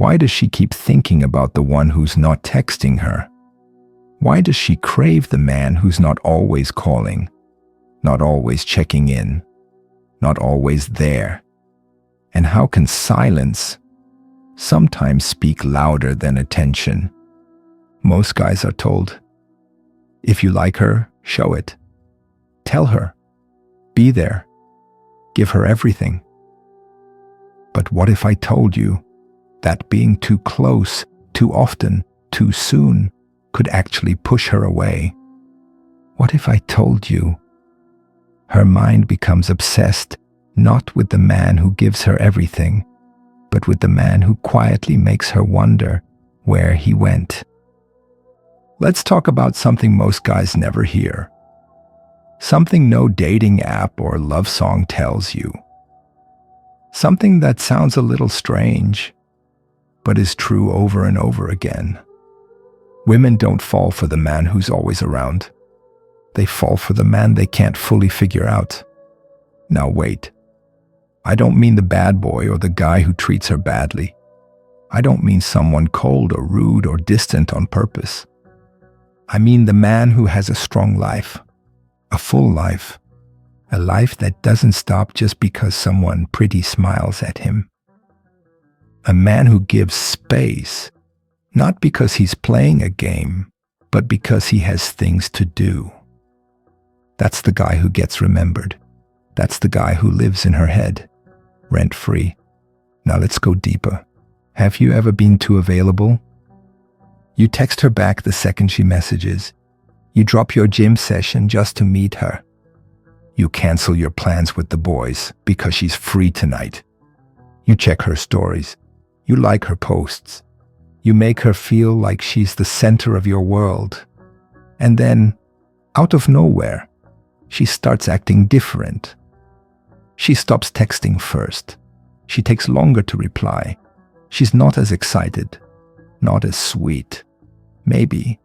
Why does she keep thinking about the one who's not texting her? Why does she crave the man who's not always calling, not always checking in, not always there? And how can silence sometimes speak louder than attention? Most guys are told, if you like her, show it. Tell her. Be there. Give her everything. But what if I told you that being too close, too often, too soon could actually push her away? What if I told you her mind becomes obsessed not with the man who gives her everything, but with the man who quietly makes her wonder where he went? Let's talk about something most guys never hear. Something no dating app or love song tells you. Something that sounds a little strange, but is true over and over again. Women don't fall for the man who's always around. They fall for the man they can't fully figure out. Now wait. I don't mean the bad boy or the guy who treats her badly. I don't mean someone cold or rude or distant on purpose. I mean the man who has a strong life, a full life, a life that doesn't stop just because someone pretty smiles at him. A man who gives space, not because he's playing a game, but because he has things to do. That's the guy who gets remembered. That's the guy who lives in her head, rent-free. Now let's go deeper. Have you ever been too available? You text her back the second she messages. You drop your gym session just to meet her. You cancel your plans with the boys because she's free tonight. You check her stories. You like her posts. You make her feel like she's the center of your world. And then, out of nowhere, she starts acting different. She stops texting first. She takes longer to reply. She's not as excited, not as sweet. Maybe.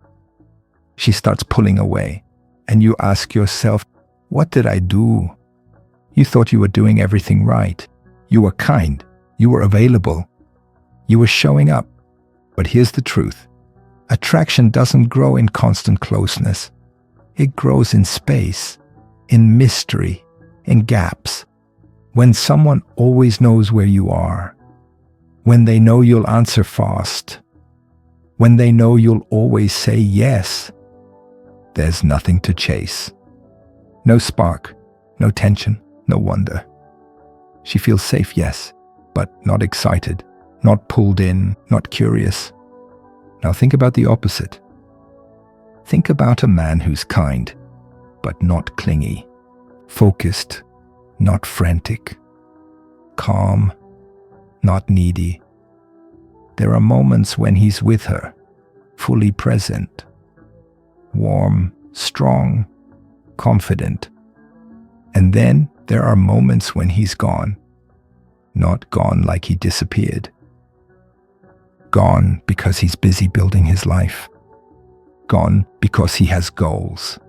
She starts pulling away, and you ask yourself, what did I do? You thought you were doing everything right. You were kind. You were available. You were showing up. But here's the truth. Attraction doesn't grow in constant closeness. It grows in space, in mystery, in gaps. When someone always knows where you are. When they know you'll answer fast. When they know you'll always say yes. There's nothing to chase. No spark, no tension, no wonder. She feels safe, yes, but not excited, not pulled in, not curious. Now think about the opposite. Think about a man who's kind, but not clingy, focused, not frantic, calm, not needy. There are moments when he's with her, fully present, warm, strong, confident. And then there are moments when he's gone, not gone like he disappeared. Gone because he's busy building his life. Gone because he has goals.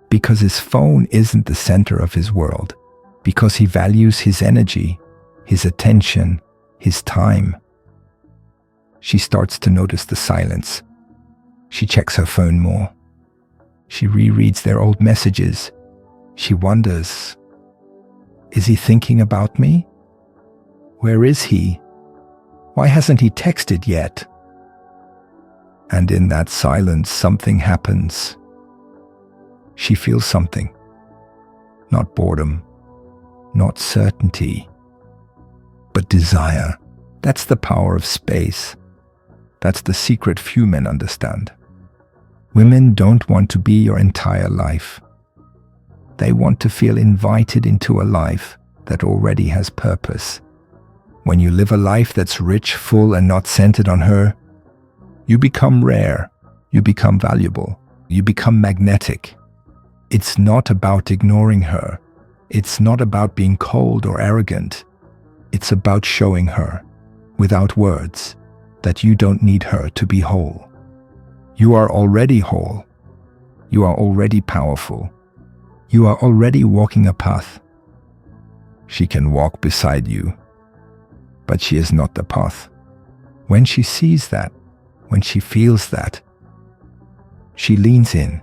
Because his phone isn't the center of his world. Because he values his energy, his attention, his time. She starts to notice the silence. She checks her phone more. She rereads their old messages. She wonders, is he thinking about me? Where is he? Why hasn't he texted yet? And in that silence, something happens. She feels something. Not boredom, not certainty, but desire. That's the power of space. That's the secret few men understand. Women don't want to be your entire life. They want to feel invited into a life that already has purpose. When you live a life that's rich, full, and not centered on her, you become rare, you become valuable, you become magnetic. It's not about ignoring her. It's not about being cold or arrogant. It's about showing her, without words, that you don't need her to be whole. You are already whole. You are already powerful. You are already walking a path. She can walk beside you, but she is not the path. When she sees that, when she feels that, she leans in.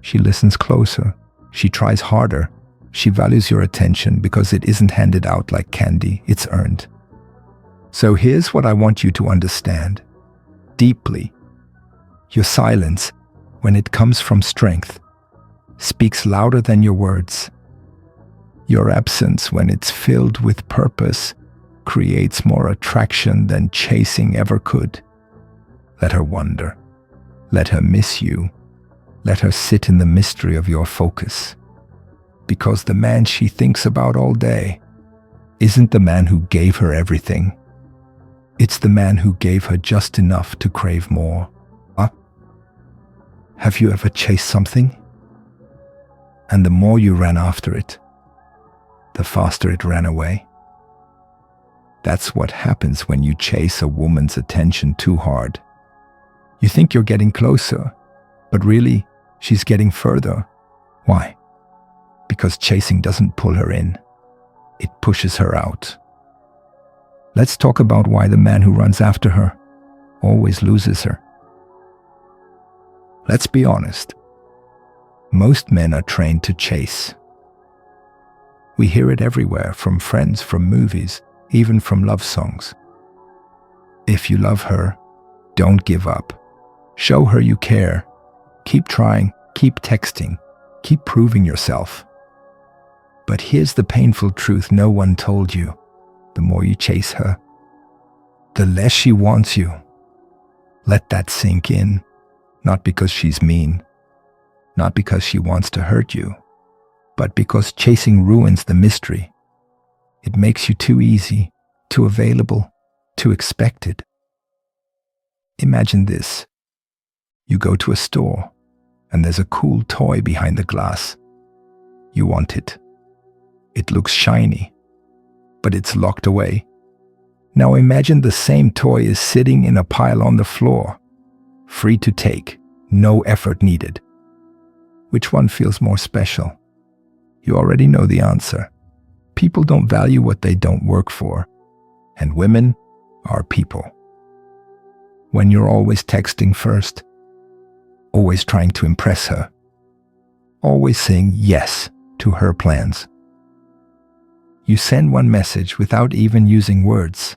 She listens closer. She tries harder. She values your attention because it isn't handed out like candy, it's earned. So here's what I want you to understand deeply. Your silence, when it comes from strength, speaks louder than your words. Your absence, when it's filled with purpose, creates more attraction than chasing ever could. Let her wonder. Let her miss you. Let her sit in the mystery of your focus. Because the man she thinks about all day isn't the man who gave her everything. It's the man who gave her just enough to crave more. Have you ever chased something? And the more you ran after it, the faster it ran away? That's what happens when you chase a woman's attention too hard. You think you're getting closer, but really, she's getting further. Why? Because chasing doesn't pull her in. It pushes her out. Let's talk about why the man who runs after her always loses her. Let's be honest. Most men are trained to chase. We hear it everywhere, from friends, from movies, even from love songs. If you love her, don't give up. Show her you care. Keep trying, keep texting, keep proving yourself. But here's the painful truth no one told you. The more you chase her, the less she wants you. Let that sink in. Not because she's mean, not because she wants to hurt you, but because chasing ruins the mystery. It makes you too easy, too available, too expected. Imagine this. You go to a store, and there's a cool toy behind the glass. You want it. It looks shiny, but it's locked away. Now imagine the same toy is sitting in a pile on the floor, free to take, no effort needed. Which one feels more special? You already know the answer. People don't value what they don't work for, and women are people. When you're always texting first, always trying to impress her, always saying yes to her plans. You send one message without even using words.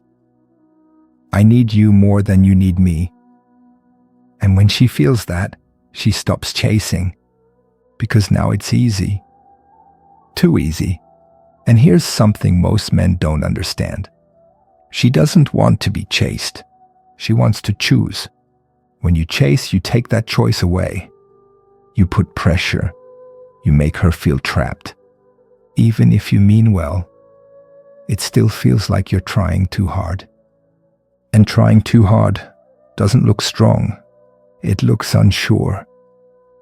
I need you more than you need me. And when she feels that, she stops chasing. Because now it's easy. Too easy. And here's something most men don't understand. She doesn't want to be chased. She wants to choose. When you chase, you take that choice away. You put pressure. You make her feel trapped. Even if you mean well, it still feels like you're trying too hard. And trying too hard doesn't look strong. It looks unsure.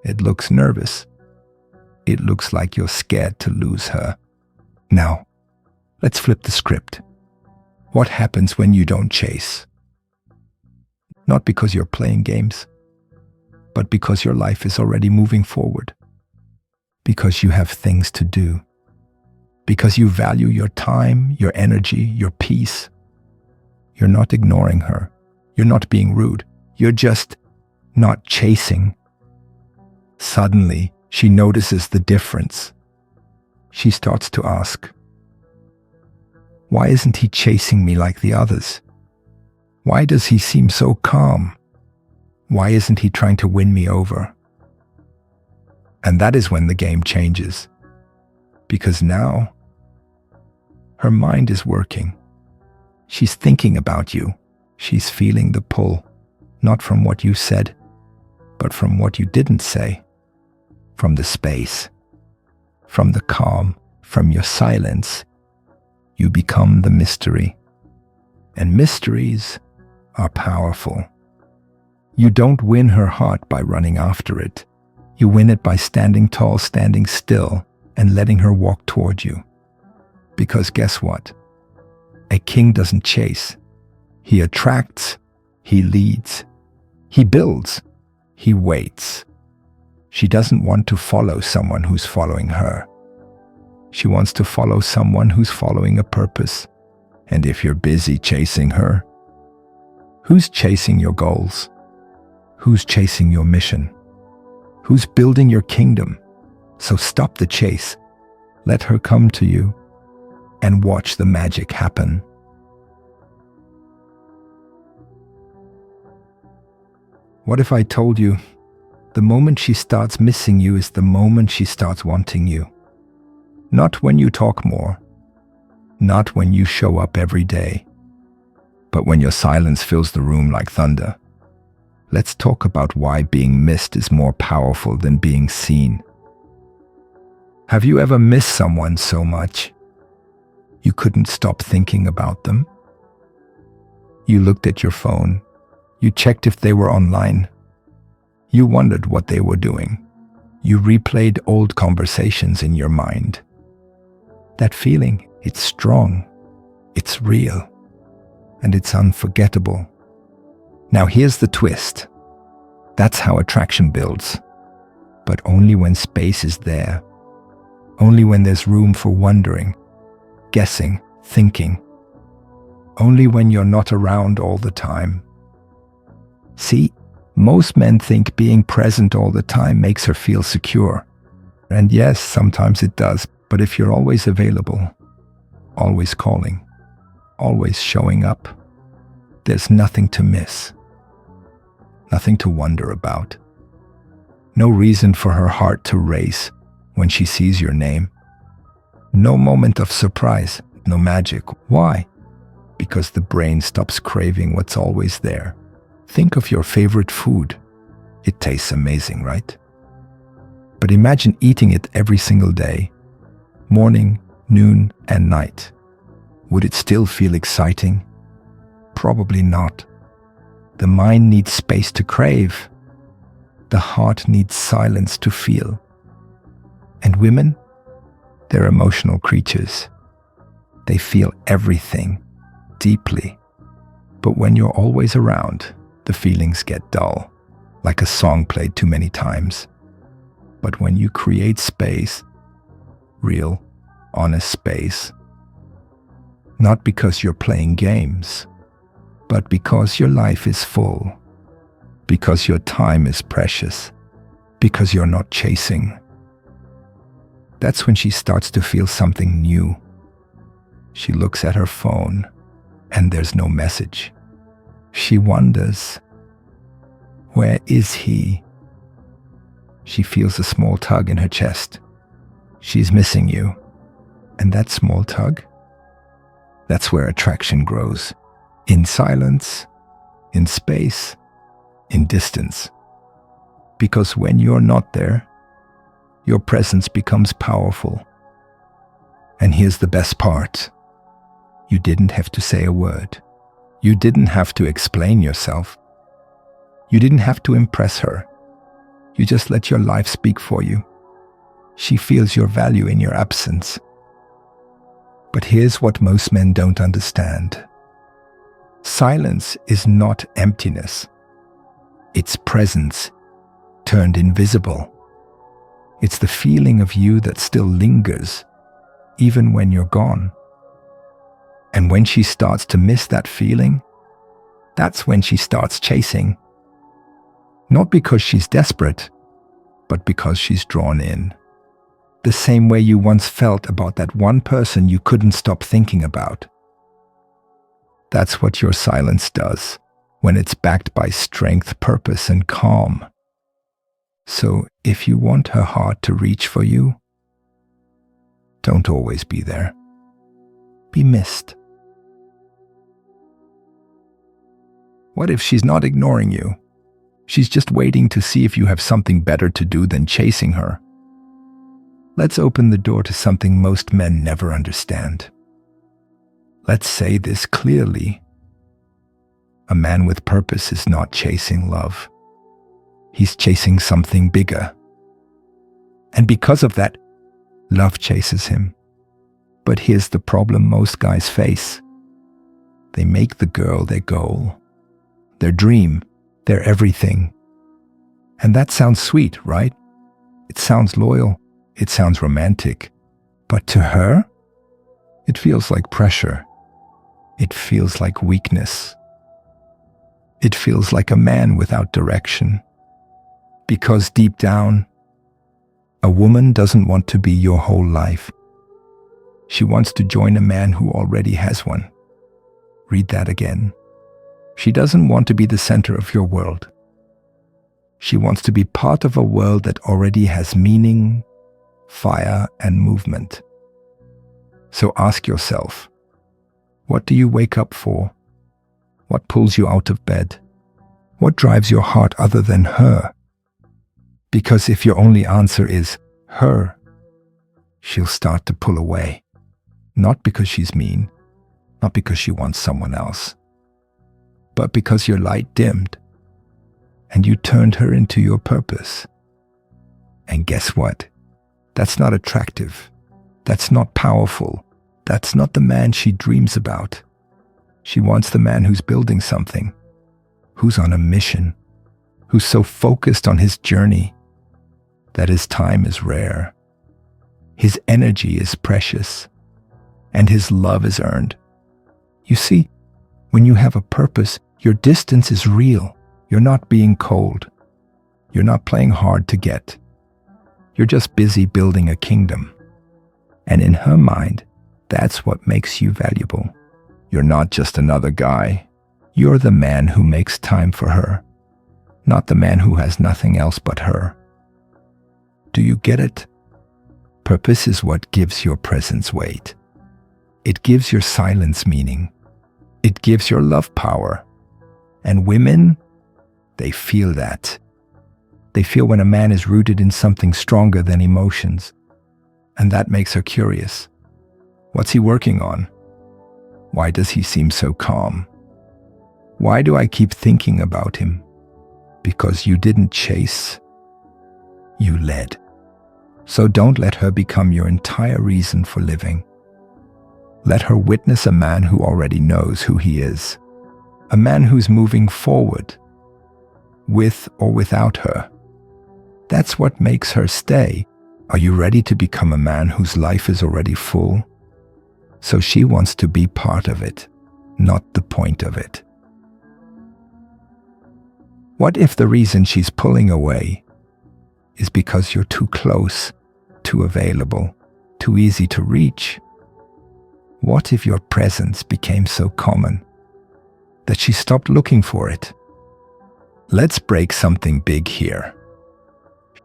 It looks nervous. It looks like you're scared to lose her. Now, let's flip the script. What happens when you don't chase? Not because you're playing games, but because your life is already moving forward. Because you have things to do. Because you value your time, your energy, your peace. You're not ignoring her. You're not being rude. You're just not chasing. Suddenly, she notices the difference. She starts to ask, why isn't he chasing me like the others? Why does he seem so calm? Why isn't he trying to win me over? And that is when the game changes. Because now, her mind is working. She's thinking about you. She's feeling the pull, not from what you said, but from what you didn't say. From the space, from the calm, from your silence. You become the mystery. And mysteries are powerful. You don't win her heart by running after it. You win it by standing tall, standing still, and letting her walk toward you. Because guess what? A king doesn't chase. He attracts, he leads, he builds, he waits. She doesn't want to follow someone who's following her. She wants to follow someone who's following a purpose. And if you're busy chasing her, Who's chasing your goals? Who's chasing your mission? Who's building your kingdom? So stop the chase. Let her come to you and watch the magic happen. What if I told you the moment she starts missing you is the moment she starts wanting you? Not when you talk more, not when you show up every day, but when your silence fills the room like thunder. Let's talk about why being missed is more powerful than being seen. Have you ever missed someone so much you couldn't stop thinking about them? You looked at your phone. You checked if they were online. You wondered what they were doing. You replayed old conversations in your mind. That feeling, it's strong, it's real, and it's unforgettable. Now here's the twist. That's how attraction builds, but only when space is there. Only when there's room for wondering, guessing, thinking. Only when you're not around all the time. See, most men think being present all the time makes her feel secure. And yes, sometimes it does, but if you're always available, always calling, always showing up, there's nothing to miss. Nothing to wonder about. No reason for her heart to race when she sees your name. No moment of surprise, no magic. Why? Because the brain stops craving what's always there. Think of your favorite food. It tastes amazing, right? But imagine eating it every single day, morning, noon, and night. Would it still feel exciting? Probably not. The mind needs space to crave. The heart needs silence to feel. And women? They're emotional creatures. They feel everything deeply. But when you're always around, the feelings get dull, like a song played too many times. But when you create space, real, honest space, not because you're playing games, but because your life is full, because your time is precious, because you're not chasing. That's when she starts to feel something new. She looks at her phone, and there's no message. She wonders, where is he? She feels a small tug in her chest. She's missing you. And that small tug? That's where attraction grows. In silence, in space, in distance. Because when you're not there, your presence becomes powerful. And here's the best part. You didn't have to say a word. You didn't have to explain yourself. You didn't have to impress her. You just let your life speak for you. She feels your value in your absence. But here's what most men don't understand. Silence is not emptiness. It's presence turned invisible. It's the feeling of you that still lingers, even when you're gone. And when she starts to miss that feeling, that's when she starts chasing. Not because she's desperate, but because she's drawn in. The same way you once felt about that one person you couldn't stop thinking about. That's what your silence does when it's backed by strength, purpose, and calm. So if you want her heart to reach for you, don't always be there. Be missed. What if she's not ignoring you? She's just waiting to see if you have something better to do than chasing her. Let's open the door to something most men never understand. Let's say this clearly. A man with purpose is not chasing love. He's chasing something bigger. And because of that, love chases him. But here's the problem most guys face. They make the girl their goal, their dream, their everything. And that sounds sweet, right? It sounds loyal. It sounds romantic. But to her, it feels like pressure. It feels like weakness. It feels like a man without direction. Because deep down, a woman doesn't want to be your whole life. She wants to join a man who already has one. Read that again. She doesn't want to be the center of your world. She wants to be part of a world that already has meaning, fire, and movement. So ask yourself, what do you wake up for? What pulls you out of bed? What drives your heart other than her? Because if your only answer is her, she'll start to pull away. Not because she's mean, not because she wants someone else, but because your light dimmed and you turned her into your purpose. And guess what? That's not attractive. That's not powerful. That's not the man she dreams about. She wants the man who's building something, who's on a mission, who's so focused on his journey that his time is rare, his energy is precious, and his love is earned. You see, when you have a purpose, your distance is real. You're not being cold. You're not playing hard to get. You're just busy building a kingdom. And in her mind, that's what makes you valuable. You're not just another guy. You're the man who makes time for her, not the man who has nothing else but her. Do you get it? Purpose is what gives your presence weight. It gives your silence meaning. It gives your love power. And women, they feel that. They feel when a man is rooted in something stronger than emotions. And that makes her curious. What's he working on? Why does he seem so calm? Why do I keep thinking about him? Because you didn't chase, you led. So don't let her become your entire reason for living. Let her witness a man who already knows who he is. A man who's moving forward, with or without her. That's what makes her stay. Are you ready to become a man whose life is already full? So she wants to be part of it, not the point of it. What if the reason she's pulling away is because you're too close, too available, too easy to reach? What if your presence became so common that she stopped looking for it? Let's break something big here.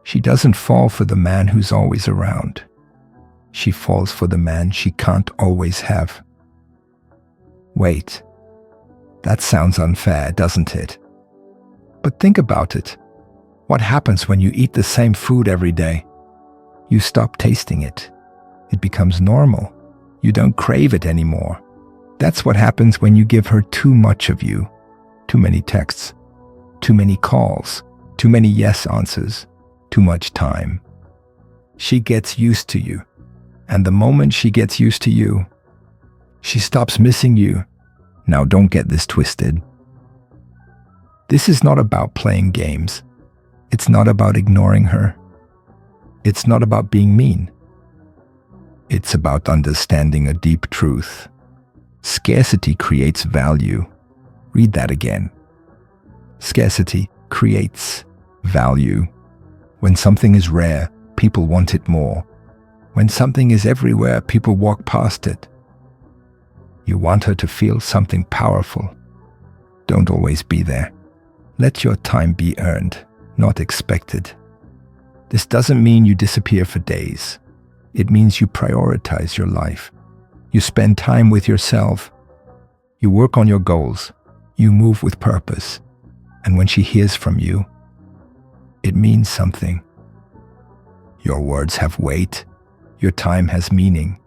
She doesn't fall for the man who's always around. She falls for the man she can't always have. Wait, that sounds unfair, doesn't it? But think about it. What happens when you eat the same food every day? You stop tasting it. It becomes normal. You don't crave it anymore. That's what happens when you give her too much of you. Too many texts, too many calls, too many yes answers, too much time. She gets used to you. And the moment she gets used to you, she stops missing you. Now don't get this twisted. This is not about playing games. It's not about ignoring her. It's not about being mean. It's about understanding a deep truth. Scarcity creates value. Read that again. Scarcity creates value. When something is rare, people want it more. When something is everywhere, people walk past it. You want her to feel something powerful. Don't always be there. Let your time be earned, not expected. This doesn't mean you disappear for days. It means you prioritize your life. You spend time with yourself. You work on your goals. You move with purpose. And when she hears from you, it means something. Your words have weight. Your time has meaning.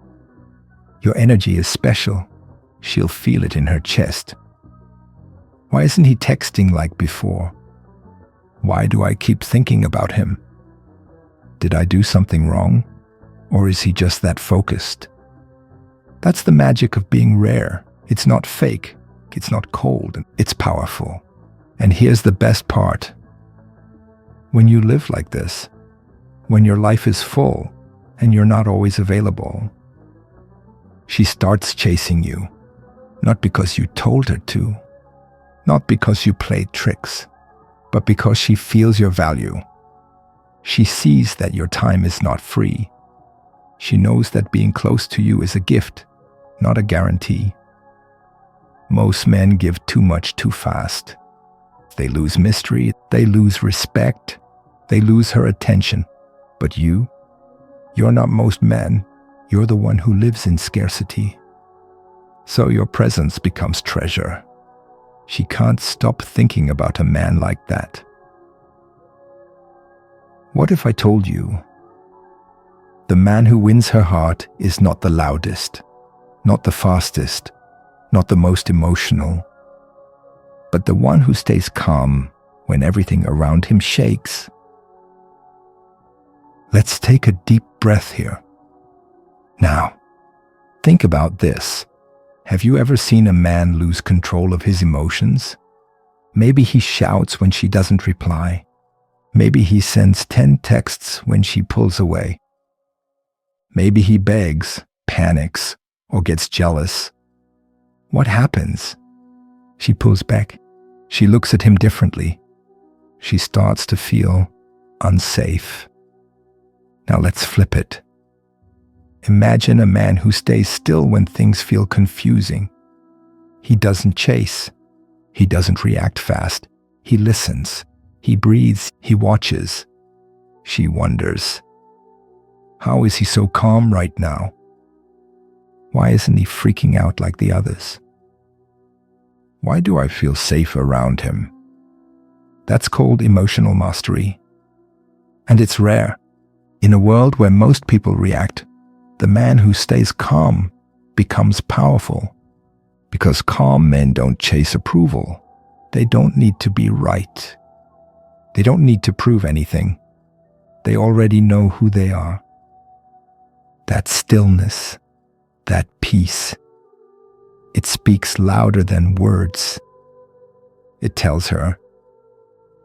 Your energy is special. She'll feel it in her chest. Why isn't he texting like before? Why do I keep thinking about him? Did I do something wrong? Or is he just that focused? That's the magic of being rare. It's not fake. It's not cold. It's powerful. And here's the best part. When you live like this, when your life is full and you're not always available, she starts chasing you, not because you told her to, not because you played tricks, but because she feels your value. She sees that your time is not free. She knows that being close to you is a gift, not a guarantee. Most men give too much too fast. They lose mystery, they lose respect, they lose her attention. But you're not most men. You're the one who lives in scarcity. So your presence becomes treasure. She can't stop thinking about a man like that. What if I told you? The man who wins her heart is not the loudest, not the fastest, not the most emotional, but the one who stays calm when everything around him shakes. Let's take a deep breath here. Now, think about this. Have you ever seen a man lose control of his emotions? Maybe he shouts when she doesn't reply. Maybe he sends 10 texts when she pulls away. Maybe he begs, panics, or gets jealous. What happens? She pulls back. She looks at him differently. She starts to feel unsafe. Now let's flip it. Imagine a man who stays still when things feel confusing. He doesn't chase. He doesn't react fast. He listens. He breathes. He watches. She wonders, how is he so calm right now? Why isn't he freaking out like the others? Why do I feel safe around him? That's called emotional mastery. And it's rare. In a world where most people react, the man who stays calm becomes powerful. Because calm men don't chase approval. They don't need to be right. They don't need to prove anything. They already know who they are. That stillness, that peace, it speaks louder than words. It tells her,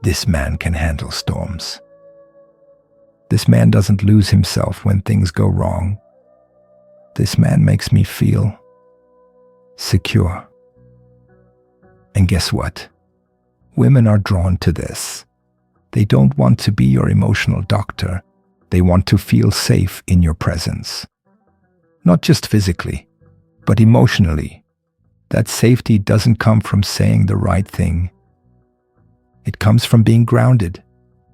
this man can handle storms. This man doesn't lose himself when things go wrong. This man makes me feel secure. And guess what? Women are drawn to this. They don't want to be your emotional doctor. They want to feel safe in your presence. Not just physically, but emotionally. That safety doesn't come from saying the right thing. It comes from being grounded,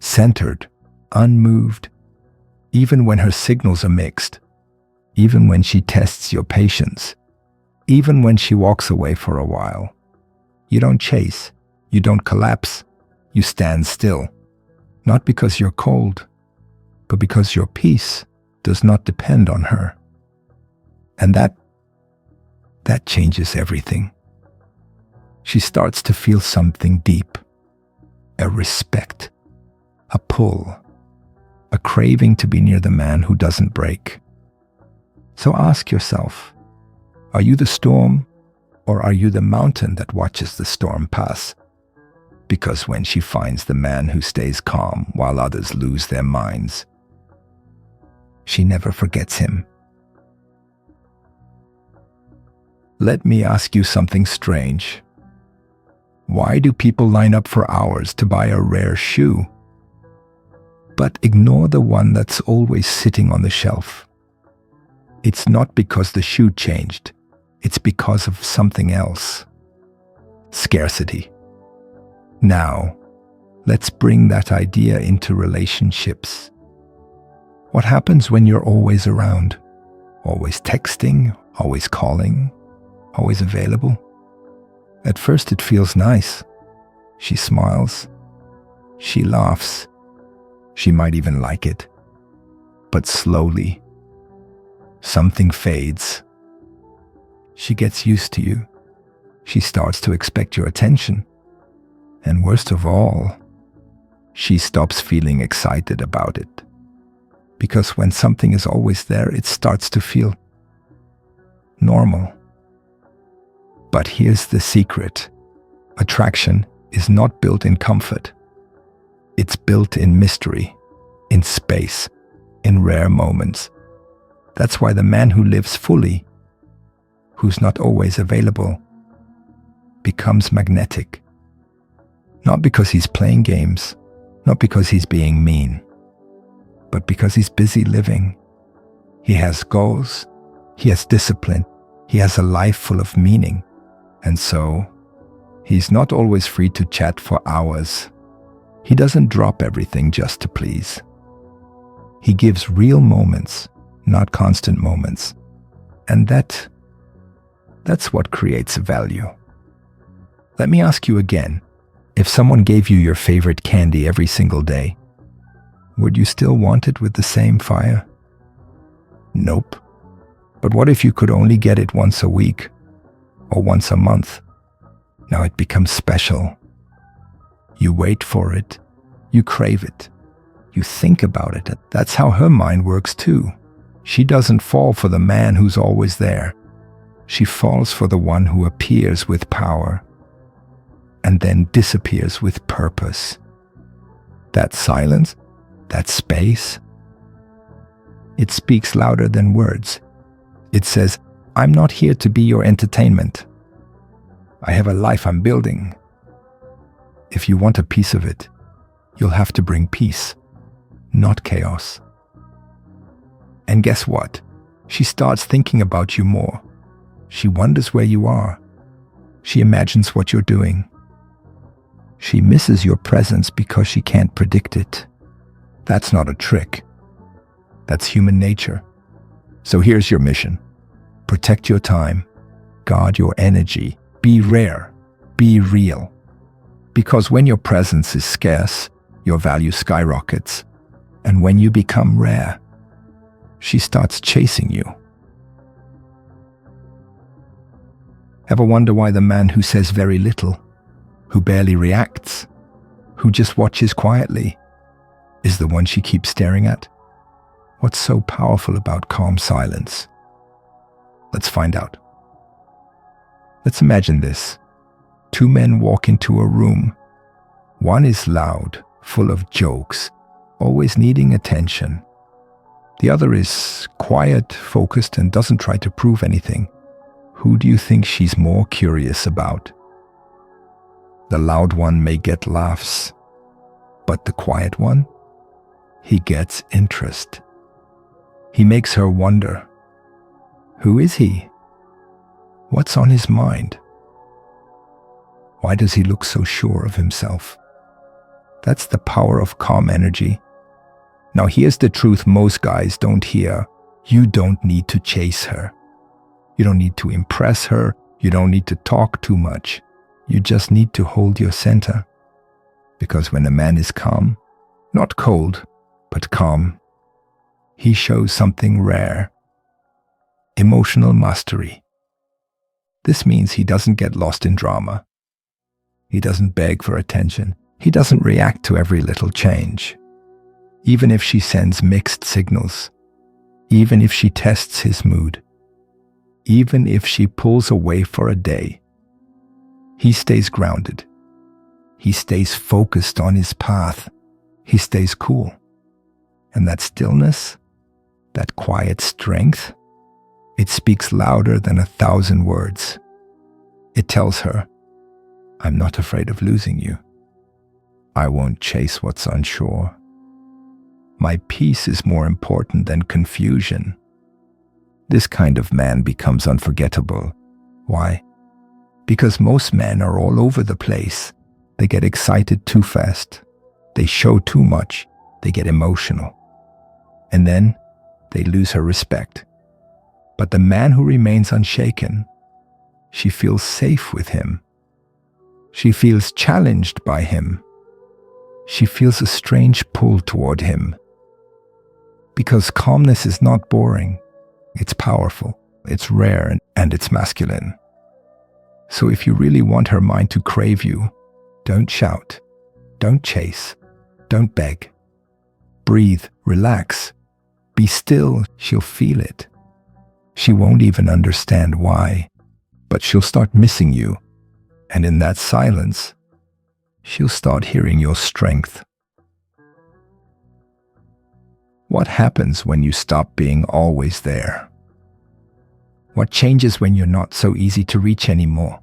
centered, unmoved, even when her signals are mixed, even when she tests your patience, even when she walks away for a while. You don't chase, you don't collapse, you stand still. Not because you're cold, but because your peace does not depend on her. And that changes everything. She starts to feel something deep, a respect, a pull, a craving to be near the man who doesn't break. So ask yourself, are you the storm, or are you the mountain that watches the storm pass? Because when she finds the man who stays calm while others lose their minds, she never forgets him. Let me ask you something strange. Why do people line up for hours to buy a rare shoe, but ignore the one that's always sitting on the shelf? It's not because the shoe changed. It's because of something else. Scarcity. Now, let's bring that idea into relationships. What happens when you're always around? Always texting, always calling, always available? At first it feels nice. She smiles. She laughs. She might even like it. But slowly, something fades. She gets used to you. She starts to expect your attention. And worst of all, she stops feeling excited about it. Because when something is always there, it starts to feel normal. But here's the secret. Attraction is not built in comfort. It's built in mystery, in space, in rare moments. That's why the man who lives fully, who's not always available, becomes magnetic. Not because he's playing games, not because he's being mean, but because he's busy living. He has goals, he has discipline, he has a life full of meaning. And so, he's not always free to chat for hours. He doesn't drop everything just to please. He gives real moments, not constant moments. And that's what creates value. Let me ask you again, if someone gave you your favorite candy every single day, would you still want it with the same fire? Nope. But what if you could only get it once a week or once a month? Now it becomes special. You wait for it. You crave it. You think about it. That's how her mind works too. She doesn't fall for the man who's always there. She falls for the one who appears with power and then disappears with purpose. That silence, that space, it speaks louder than words. It says, I'm not here to be your entertainment. I have a life I'm building. If you want a piece of it, you'll have to bring peace, not chaos. And guess what? She starts thinking about you more. She wonders where you are. She imagines what you're doing. She misses your presence because she can't predict it. That's not a trick. That's human nature. So here's your mission. Protect your time. Guard your energy. Be rare. Be real. Because when your presence is scarce, your value skyrockets. And when you become rare, she starts chasing you. Ever wonder why the man who says very little, who barely reacts, who just watches quietly, is the one she keeps staring at? What's so powerful about calm silence? Let's find out. Let's imagine this. Two men walk into a room. One is loud, full of jokes, always needing attention. The other is quiet, focused, and doesn't try to prove anything. Who do you think she's more curious about? The loud one may get laughs, but the quiet one? He gets interest. He makes her wonder, who is he? What's on his mind? Why does he look so sure of himself? That's the power of calm energy. Now here's the truth most guys don't hear. You don't need to chase her. You don't need to impress her. You don't need to talk too much. You just need to hold your center. Because when a man is calm, not cold, but calm, he shows something rare. Emotional mastery. This means he doesn't get lost in drama. He doesn't beg for attention. He doesn't react to every little change. Even if she sends mixed signals. Even if she tests his mood. Even if she pulls away for a day. He stays grounded. He stays focused on his path. He stays cool. And that stillness, that quiet strength, it speaks louder than 1,000 words. It tells her, I'm not afraid of losing you. I won't chase what's unsure. My peace is more important than confusion. This kind of man becomes unforgettable. Why? Because most men are all over the place. They get excited too fast. They show too much. They get emotional. And then they lose her respect. But the man who remains unshaken, she feels safe with him. She feels challenged by him. She feels a strange pull toward him. Because calmness is not boring. It's powerful, it's rare, and it's masculine. So if you really want her mind to crave you, don't shout, don't chase, don't beg. Breathe, relax, be still, she'll feel it. She won't even understand why, but she'll start missing you. And in that silence, she'll start hearing your strength. What happens when you stop being always there? What changes when you're not so easy to reach anymore?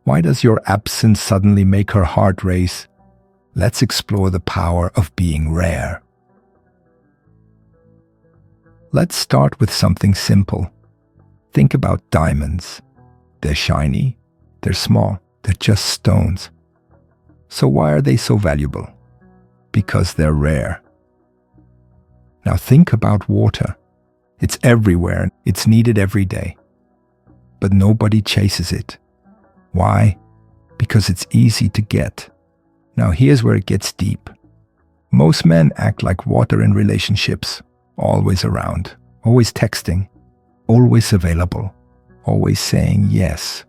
Why does your absence suddenly make her heart race? Let's explore the power of being rare. Let's start with something simple. Think about diamonds. They're shiny, they're small, they're just stones. So why are they so valuable? Because they're rare. Now think about water. It's everywhere, it's needed every day. But nobody chases it. Why? Because it's easy to get. Now here's where it gets deep. Most men act like water in relationships, always around, always texting, always available, always saying yes.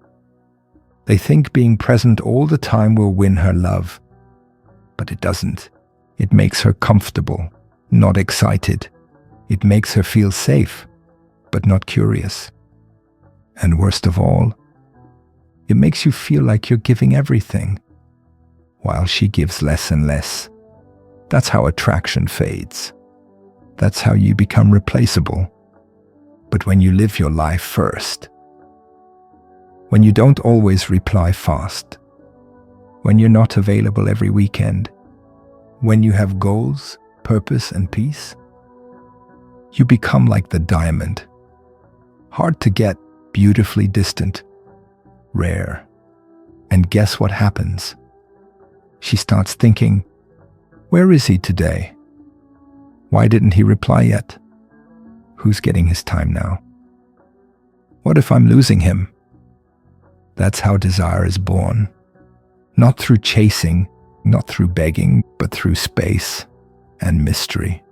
They think being present all the time will win her love. But it doesn't. It makes her comfortable, not excited. It makes her feel safe, but not curious. And worst of all, it makes you feel like you're giving everything, while she gives less and less. That's how attraction fades. That's how you become replaceable. But when you live your life first, when you don't always reply fast, when you're not available every weekend, when you have goals, purpose, and peace, you become like the diamond. Hard to get, beautifully distant, rare. And guess what happens? She starts thinking, where is he today? Why didn't he reply yet? Who's getting his time now? What if I'm losing him? That's how desire is born. Not through chasing, not through begging, but through space and mystery.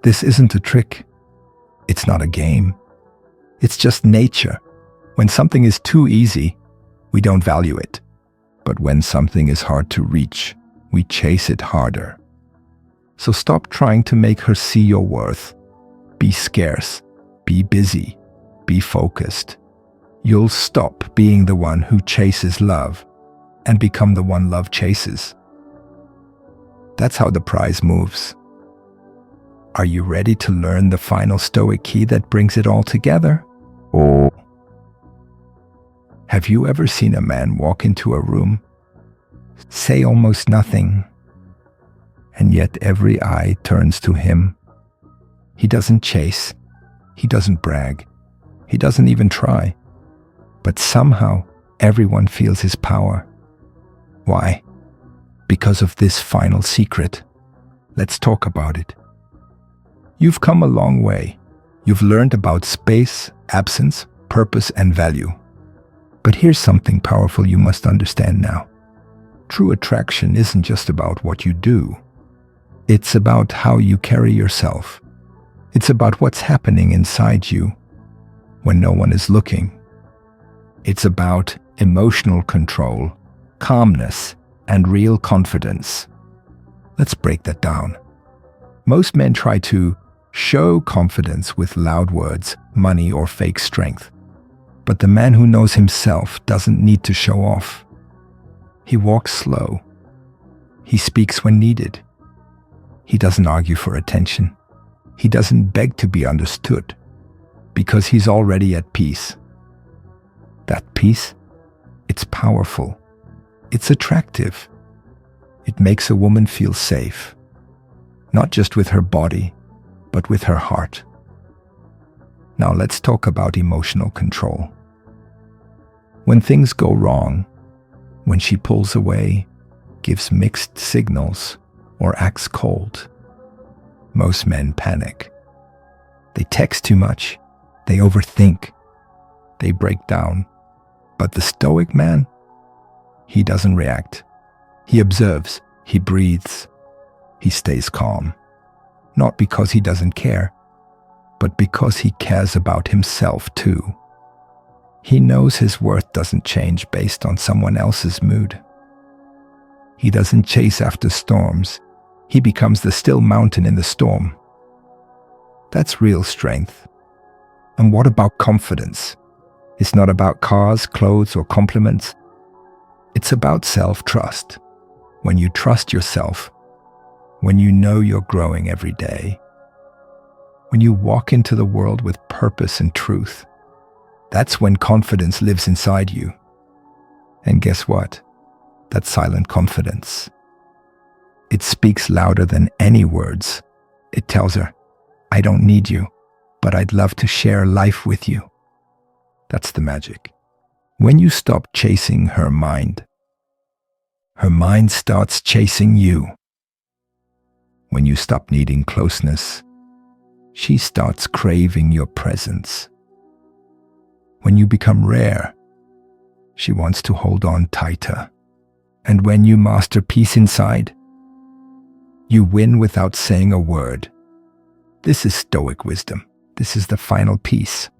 This isn't a trick. It's not a game. It's just nature. When something is too easy, we don't value it. But when something is hard to reach, we chase it harder. So stop trying to make her see your worth. Be scarce. Be busy. Be focused. You'll stop being the one who chases love and become the one love chases. That's how the prize moves. Are you ready to learn the final Stoic key that brings it all together? Or have you ever seen a man walk into a room, say almost nothing, and yet every eye turns to him? He doesn't chase, he doesn't brag, he doesn't even try, but somehow everyone feels his power. Why? Because of this final secret. Let's talk about it. You've come a long way. You've learned about space, absence, purpose, and value. But here's something powerful you must understand now. True attraction isn't just about what you do. It's about how you carry yourself. It's about what's happening inside you when no one is looking. It's about emotional control, calmness, and real confidence. Let's break that down. Most men try to show confidence with loud words, money, or fake strength. But the man who knows himself doesn't need to show off. He walks slow. He speaks when needed. He doesn't argue for attention. He doesn't beg to be understood, because he's already at peace. That peace, it's powerful. It's attractive. It makes a woman feel safe, not just with her body, but with her heart. Now let's talk about emotional control. When things go wrong, when she pulls away, gives mixed signals, or acts cold, most men panic. They text too much, they overthink, they break down. But the Stoic man, he doesn't react. He observes, he breathes, he stays calm. Not because he doesn't care, but because he cares about himself too. He knows his worth doesn't change based on someone else's mood. He doesn't chase after storms. He becomes the still mountain in the storm. That's real strength. And what about confidence? It's not about cars, clothes, or compliments. It's about self-trust. When you trust yourself, when you know you're growing every day, when you walk into the world with purpose and truth, that's when confidence lives inside you. And guess what? That silent confidence. It speaks louder than any words. It tells her, I don't need you, but I'd love to share life with you. That's the magic. When you stop chasing her mind starts chasing you. When you stop needing closeness, she starts craving your presence. When you become rare, she wants to hold on tighter. And when you master peace inside, you win without saying a word. This is Stoic wisdom. This is the final piece.